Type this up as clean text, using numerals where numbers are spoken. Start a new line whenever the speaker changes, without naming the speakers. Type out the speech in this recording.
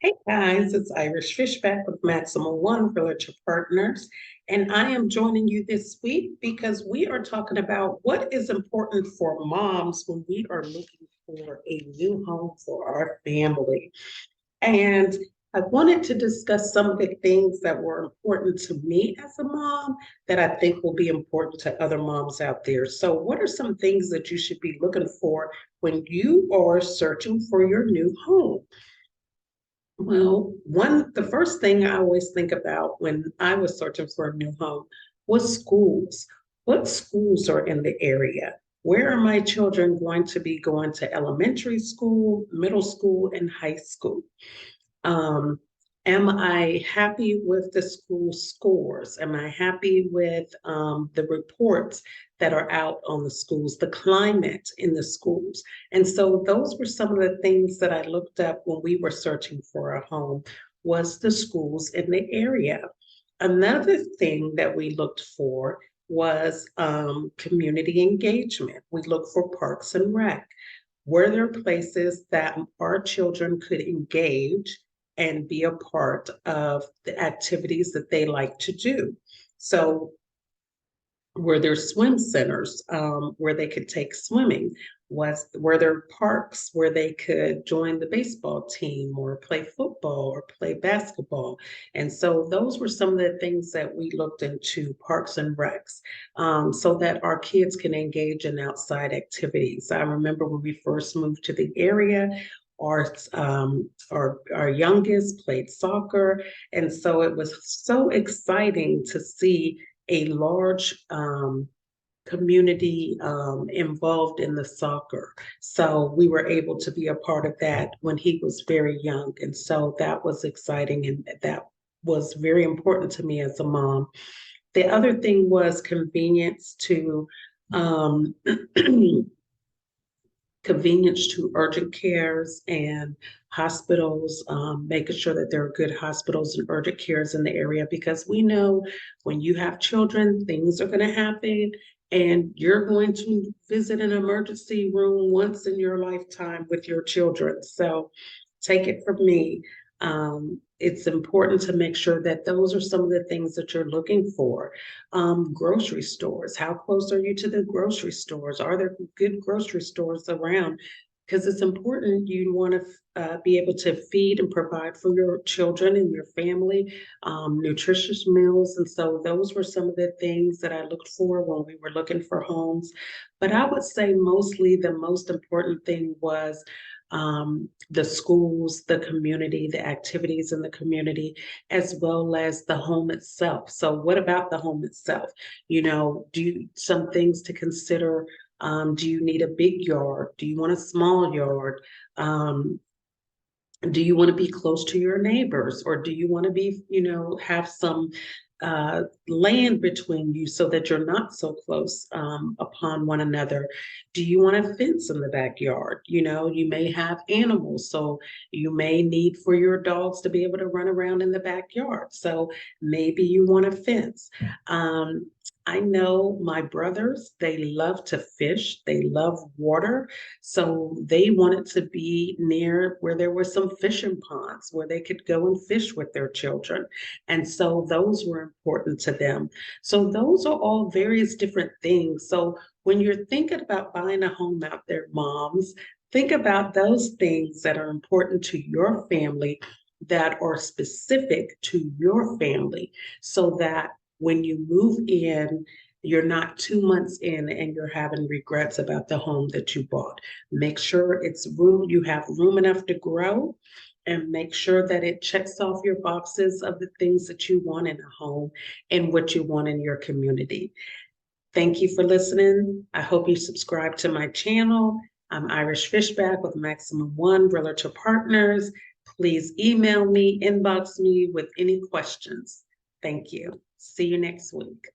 Hey guys, it's Irish Fishback with Maximum One Realtor Partners, and I am joining you this week because we are talking about what is important for moms when we are looking for a new home for our family. And I wanted to discuss some of the things that were important to me as a mom that I think will be important to other moms out there. So, what are some things that you should be looking for when you are searching for your new home? Well, the first thing I always think about when I was searching for a new home was schools. What schools are in the area? Where are my children going to be going to elementary school, middle school, and high school? Um, am I happy with the school scores? Am I happy with the reports that are out on the schools, the climate in the schools? And so those were some of the things that I looked up when we were searching for a home was the schools in the area. Another thing that we looked for was community engagement. We looked for parks and rec. Were there places that our children could engage and be a part of the activities that they like to do? So, were there swim centers where they could take swimming? Were there parks where they could join the baseball team or play football or play basketball? And so those were some of the things that we looked into, parks and recs, so that our kids can engage in outside activities. I remember when we first moved to the area, our youngest played soccer, and so it was so exciting to see a large community involved in the soccer. So we were able to be a part of that when he was very young. And so that was exciting and that was very important to me as a mom. The other thing was convenience to um, convenience to urgent cares and hospitals, making sure that there are good hospitals and urgent cares in the area because we know when you have children, things are going to happen and you're going to visit an emergency room once in your lifetime with your children. So take it from me. It's important to make sure that those are some of the things that you're looking for. Grocery stores, how close are you to the grocery stores? Are there good grocery stores around? Because it's important you want to be able to feed and provide for your children and your family nutritious meals. And so those were some of the things that I looked for when we were looking for homes. But I would say mostly the most important thing was the schools, the community, the activities in the community, as well as the home itself. So, what about the home itself? Some things to consider. Do you need a big yard? Do you want a small yard? Do you want to be close to your neighbors, or do you want to be, have some land between you so that you're not so close upon one another? Do you want a fence in the backyard? You may have animals, so you may need for your dogs to be able to run around in the backyard. So maybe you want a fence. I know my brothers, they love to fish, they love water. So they wanted to be near where there were some fishing ponds where they could go and fish with their children. And so those were important to them. So those are all various different things. So when you're thinking about buying a home out there, moms, think about those things that are important to your family that are specific to your family so that when you move in, you're not 2 months in and you're having regrets about the home that you bought. Make sure you have room enough to grow, and make sure that it checks off your boxes of the things that you want in a home and what you want in your community. Thank you for listening. I hope you subscribe to my channel. I'm Irish Fishback with Maximum One Realtor Partners. Please email me, inbox me with any questions. Thank you. See you next week.